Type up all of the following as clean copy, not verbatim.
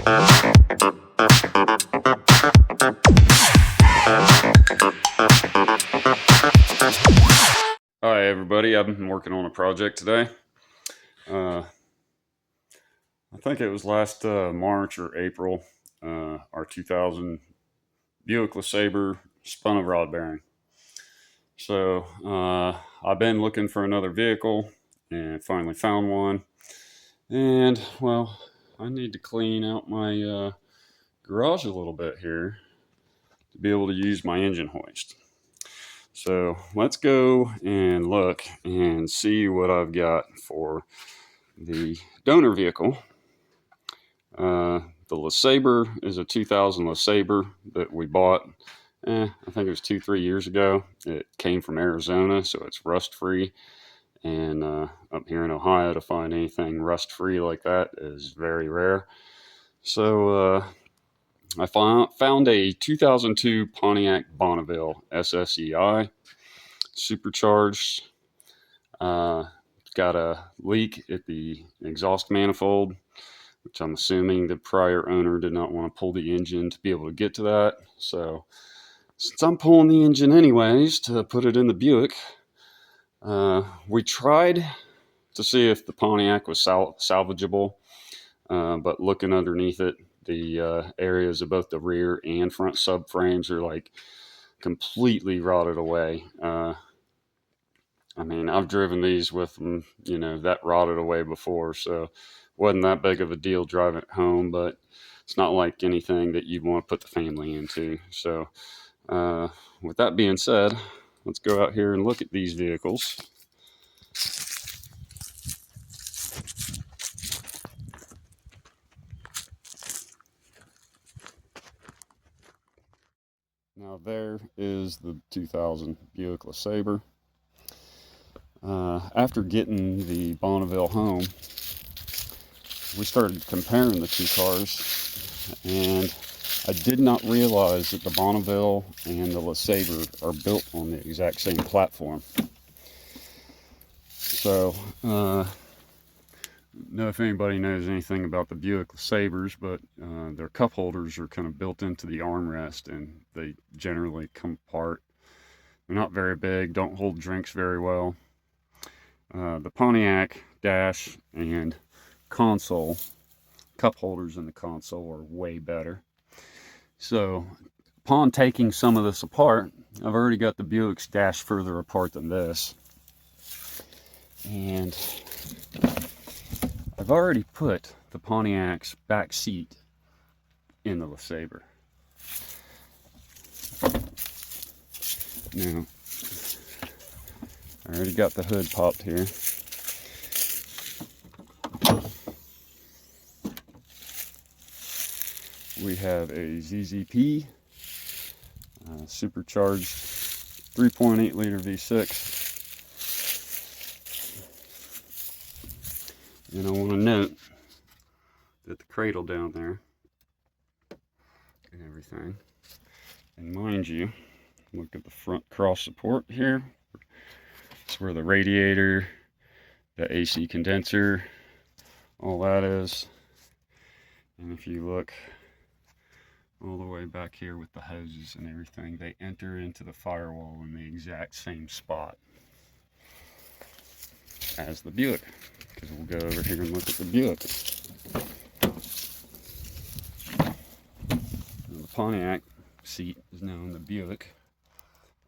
Hi everybody, I've been working on a project today. I think it was last March or April. Our 2000 Buick LeSabre spun a rod bearing. So I've been looking for another vehicle and finally found one. And well, I need to clean out my garage a little bit here to be able to use my engine hoist. So let's go and look and see what I've got for the donor vehicle. The LeSabre is a 2000 LeSabre that we bought, I think it was 2-3 years ago. It came from Arizona, so it's rust-free. And up here in Ohio, to find anything rust-free like that is very rare. So I found a 2002 Pontiac Bonneville SSEI, supercharged. Got a leak at the exhaust manifold, which I'm assuming the prior owner did not want to pull the engine to be able to get to that. So since I'm pulling the engine anyways to put it in the Buick, we tried to see if the Pontiac was salvageable, but looking underneath it, the areas of both the rear and front subframes are like completely rotted away. I mean, I've driven these with them, that rotted away before, so wasn't that big of a deal driving it home, but it's not like anything that you'd want to put the family into. So with that being said, let's go out here and look at these vehicles. Now there is the 2000 Buick LeSabre. After getting the Bonneville home, we started comparing the two cars, and I did not realize that the Bonneville and the LeSabre are built on the exact same platform. So, I don't know if anybody knows anything about the Buick LeSabres, but their cup holders are kind of built into the armrest, and they generally come apart. They're not very big, don't hold drinks very well. The Pontiac dash and console, cup holders in the console are way better. So upon taking some of this apart, I've already got the Buick's dash further apart than this. And I've already put the Pontiac's back seat in the LeSabre. Now, I already got the hood popped here. We have a ZZP supercharged 3.8 liter V6. And I want to note that the cradle down there and everything, and mind you, look at the front cross support here. It's where the radiator, the AC condenser, all that is. And if you look all the way back here with the hoses and everything, they enter into the firewall in the exact same spot as the Buick. Because we'll go over here and look at the Buick. Now, the Pontiac seat is now in the Buick,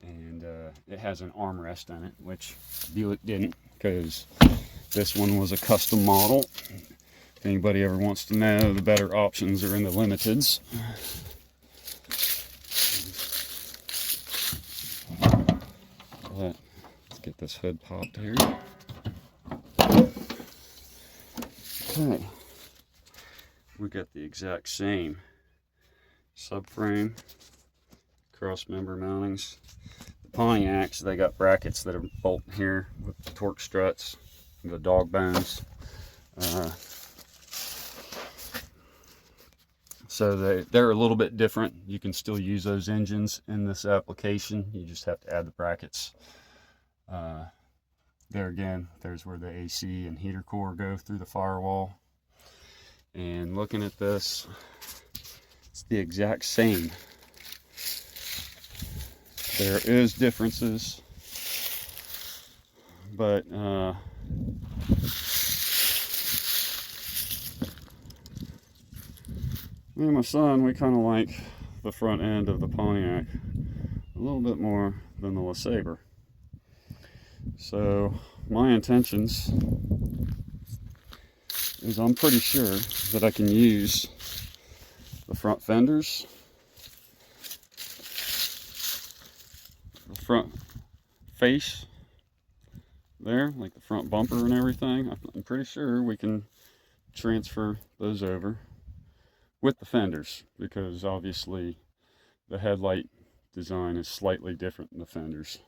and it has an armrest in it, which Buick didn't, because this one was a custom model. If anybody ever wants to know, the better options are in the limiteds. Let's get this hood popped here. Okay, we got the exact same subframe, cross member mountings. The Pontiacs, they got brackets that are bolting here with the torque struts, the dog bones. So they're a little bit different. You can still use those engines in this application. You just have to add the brackets. There again, there's where the AC and heater core go through the firewall. And looking at this, it's the exact same. There is differences, but me and my son, we kind of like the front end of the Pontiac a little bit more than the LeSabre. So my intentions is I'm pretty sure that I can use the front fenders, the front face there, like the front bumper and everything. I'm pretty sure we can transfer those over with the fenders, because obviously the headlight design is slightly different than the fenders.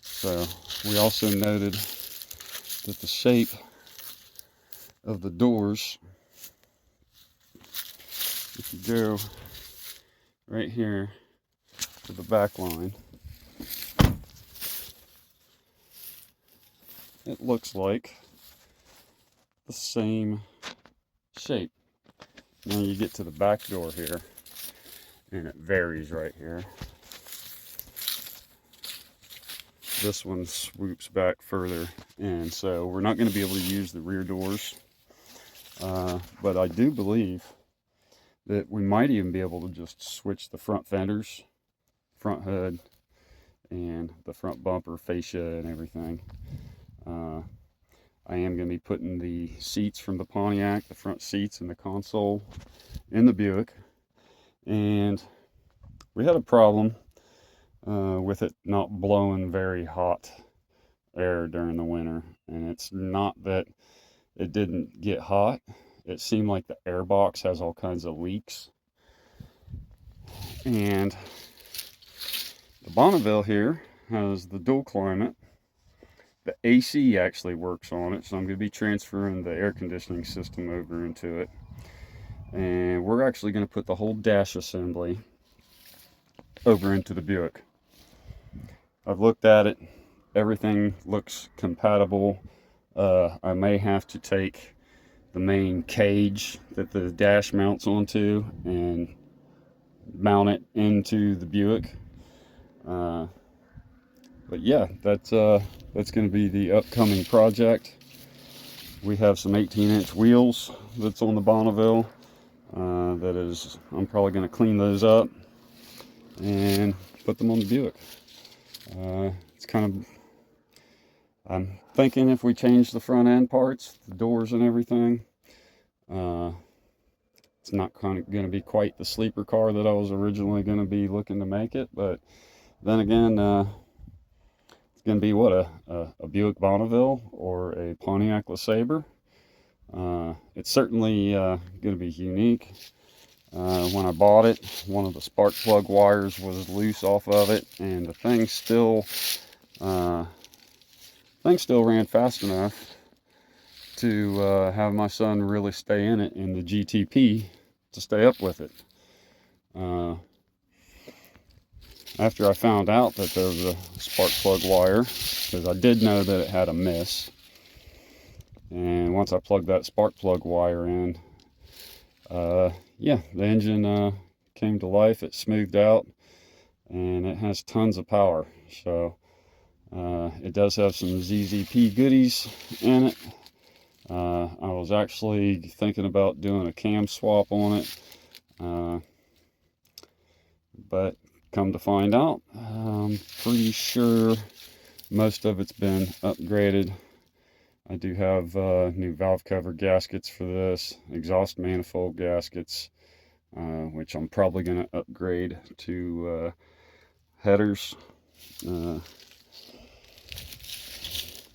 So we also noted that the shape of the doors, if you go right here to the back line, it looks like the same shape. Now you get to the back door here, and it varies right here. This one swoops back further in, so we're not going to be able to use the rear doors. But I do believe that we might even be able to just switch the front fenders, front hood, and the front bumper, fascia, and everything. I am going to be putting the seats from the Pontiac, the front seats and the console, in the Buick. And we had a problem with it not blowing very hot air during the winter. And it's not that it didn't get hot. It seemed like the air box has all kinds of leaks. And the Bonneville here has the dual climate. The AC actually works on it, so I'm going to be transferring the air conditioning system over into it. And we're actually going to put the whole dash assembly over into the Buick. I've looked at it. Everything looks compatible. I may have to take the main cage that the dash mounts onto and mount it into the Buick. But yeah, that's going to be the upcoming project. We have some 18-inch wheels that's on the Bonneville. I'm probably going to clean those up and put them on the Buick. It's kind of, I'm thinking if we change the front end parts, the doors and everything, it's not kind of going to be quite the sleeper car that I was originally going to be looking to make it. But then again, it's going to be what, a Buick Bonneville or a Pontiac LeSabre. It's certainly going to be unique. When I bought it, one of the spark plug wires was loose off of it, and the thing still ran fast enough to have my son really stay in it in the GTP to stay up with it. After I found out that there was a spark plug wire, because I did know that it had a miss, and once I plugged that spark plug wire in, yeah, the engine came to life. It smoothed out, and it has tons of power. So it does have some ZZP goodies in it. I was actually thinking about doing a cam swap on it, but come to find out, I'm pretty sure most of it's been upgraded. I do have new valve cover gaskets for this, exhaust manifold gaskets, which I'm probably going to upgrade to headers. The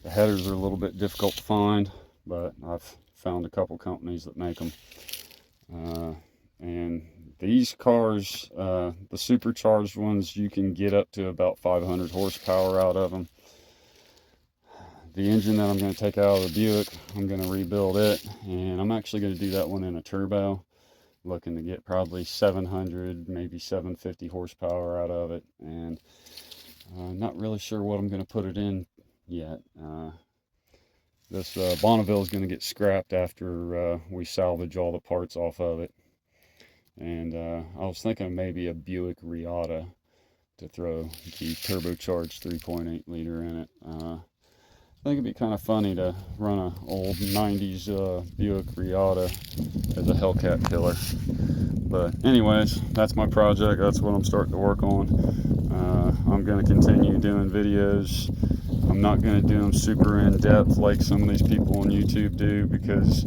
headers are a little bit difficult to find, but I've found a couple companies that make them. And these cars, the supercharged ones, you can get up to about 500 horsepower out of them. The engine that I'm going to take out of the Buick, I'm going to rebuild it, and I'm actually going to do that one in a turbo, looking to get probably 700, maybe 750 horsepower out of it. And not really sure what I'm going to put it in yet. this Bonneville is going to get scrapped after we salvage all the parts off of it. And I was thinking of maybe a Buick Riata to throw the turbocharged 3.8 liter in it. I think it'd be kind of funny to run an old 90s Buick Riata as a Hellcat killer. But anyways, that's my project. That's what I'm starting to work on. I'm going to continue doing videos. I'm not going to do them super in depth like some of these people on YouTube do, because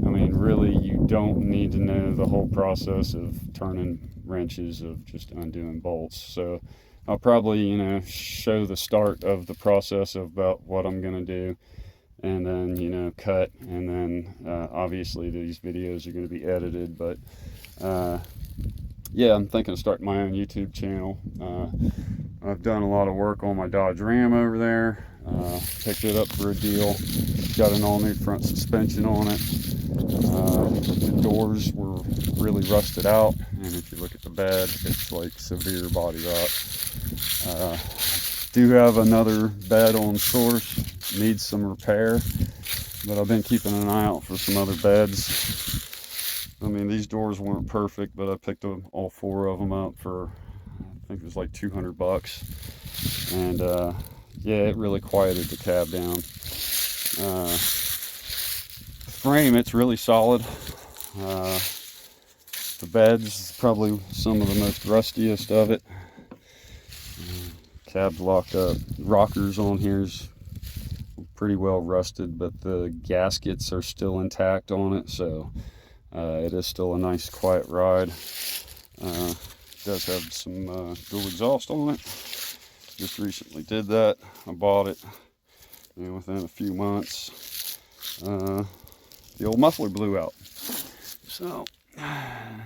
I mean, really, you don't need to know the whole process of turning wrenches, of just undoing bolts. So I'll probably, show the start of the process of about what I'm going to do, and then, cut, and then obviously these videos are going to be edited. But yeah, I'm thinking of starting my own YouTube channel. I've done a lot of work on my Dodge Ram over there. Picked it up for a deal. Got an all new front suspension on it. The doors were really rusted out, and if you look at the bed, it's like severe body rot. Do have another bed on source, needs some repair, but I've been keeping an eye out for some other beds. I mean, these doors weren't perfect, but I picked all 4 of them up for, I think it was like $200, and yeah, it really quieted the cab down. Frame, it's really solid. The bed's probably some of the most rustiest of it. Cab's locked up. Rockers on here's pretty well rusted, but the gaskets are still intact on it, so it is still a nice quiet ride. It does have some dual exhaust on it. Just recently did that. I bought it, and within a few months the old muffler blew out. So I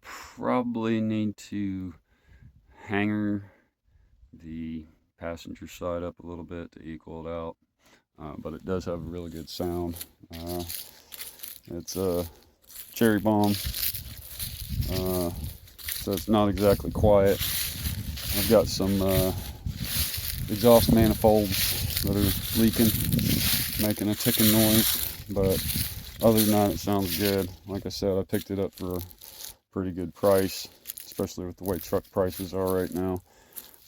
probably need to hanger the passenger side up a little bit to equal it out, but it does have a really good sound. It's a cherry bomb, so it's not exactly quiet. I've got some exhaust manifolds that are leaking, making a ticking noise, but other than that, it sounds good. Like I said, I picked it up for a pretty good price, especially with the way truck prices are right now.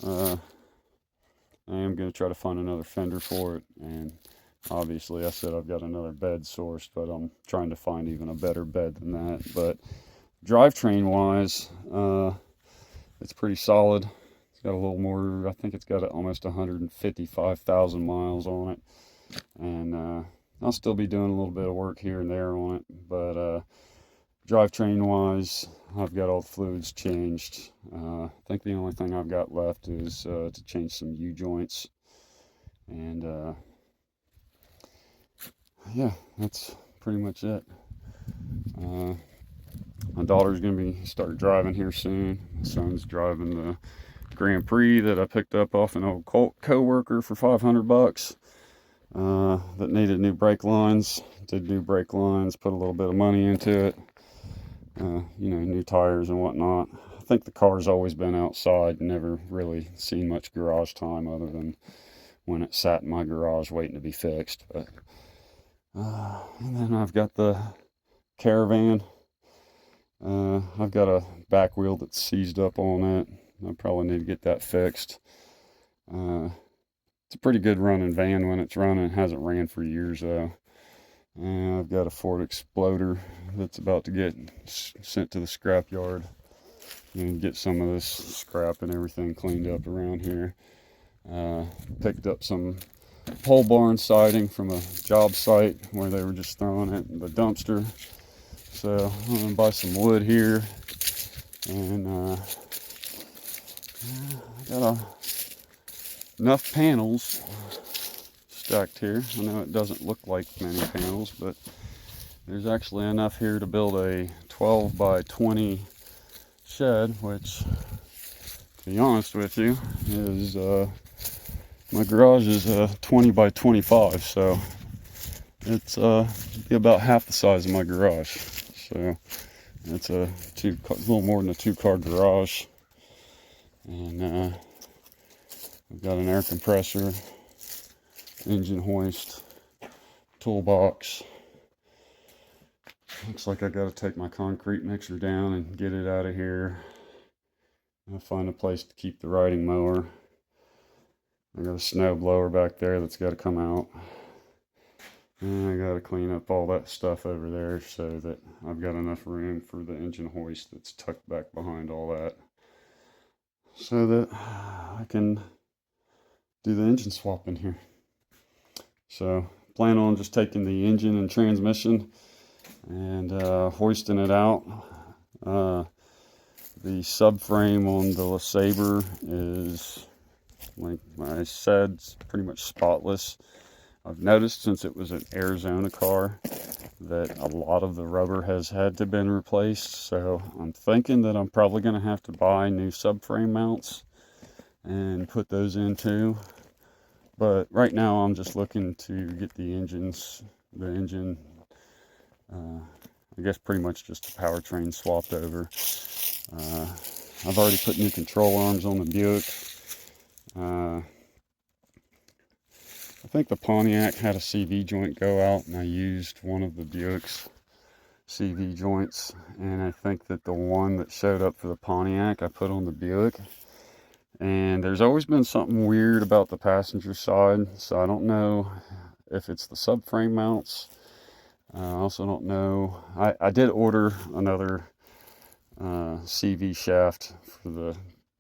I am going to try to find another fender for it, and obviously I said I've got another bed sourced, but I'm trying to find even a better bed than that. But drivetrain wise, it's pretty solid. It's got a little more, I think it's got almost 155,000 miles on it, and I'll still be doing a little bit of work here and there on it, but drivetrain wise, I've got all the fluids changed. I think the only thing I've got left is to change some U-joints, and yeah, that's pretty much it. My daughter's gonna be start driving here soon. My son's driving the Grand Prix that I picked up off an old co-worker for $500 that needed new brake lines. Did new brake lines, put a little bit of money into it, new tires and whatnot. I think the car's always been outside, never really seen much garage time other than when it sat in my garage waiting to be fixed. But and then I've got the Caravan. I've got a back wheel that's seized up on it. I probably need to get that fixed. It's a pretty good running van when it's running. It hasn't ran for years though. I've got a Ford Exploder that's about to get sent to the scrap yard and get some of this scrap and everything cleaned up around here. Picked up some pole barn siding from a job site where they were just throwing it in the dumpster. So I'm gonna buy some wood here, and I got enough panels stacked here. I know it doesn't look like many panels, but there's actually enough here to build a 12 by 20 shed, which, to be honest with you, is my garage is 20 by 25, so it's be about half the size of my garage. So it's a little more than a 2-car garage, and I've got an air compressor, engine hoist toolbox. Looks like I got to take my concrete mixer down and get it out of here. I'll find a place to keep the riding mower. I got a snow blower back there that's got to come out. And I got to clean up all that stuff over there so that I've got enough room for the engine hoist that's tucked back behind all that, so that I can do the engine swap in here. So plan on just taking the engine and transmission and hoisting it out. The subframe on the LeSabre is, like I said, it's pretty much spotless. I've noticed since it was an Arizona car that a lot of the rubber has had to been replaced, so I'm thinking that I'm probably going to have to buy new subframe mounts and put those in too. But right now I'm just looking to get the engine, I guess pretty much just the powertrain swapped over. I've already put new control arms on the Buick. I think the Pontiac had a CV joint go out, and I used one of the Buick's CV joints, and I think that the one that showed up for the Pontiac I put on the Buick. And there's always been something weird about the passenger side, so I don't know if it's the subframe mounts. I also don't know. I did order another CV shaft for the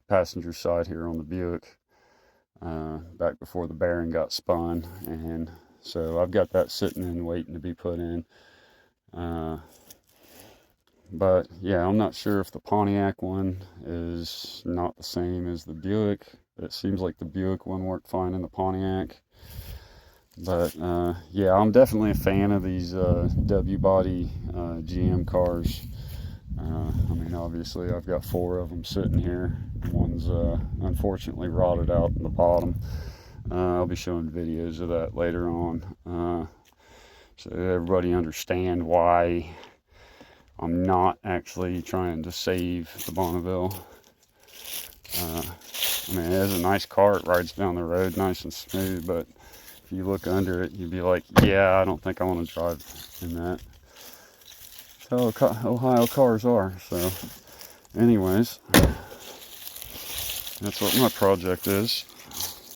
passenger side here on the Buick back before the bearing got spun, and so I've got that sitting and waiting to be put in. But yeah, I'm not sure if the Pontiac one is not the same as the Buick. It seems like the Buick one worked fine in the Pontiac. But yeah, I'm definitely a fan of these W-body GM cars. I mean, obviously I've got 4 of them sitting here. One's unfortunately rotted out in the bottom. I'll be showing videos of that later on, so everybody understand why I'm not actually trying to save the Bonneville. I mean, it is a nice car. It rides down the road nice and smooth, but if you look under it, you'd be like, yeah, I don't think I want to drive in that. That's how Ohio cars are. So anyways, that's what my project is.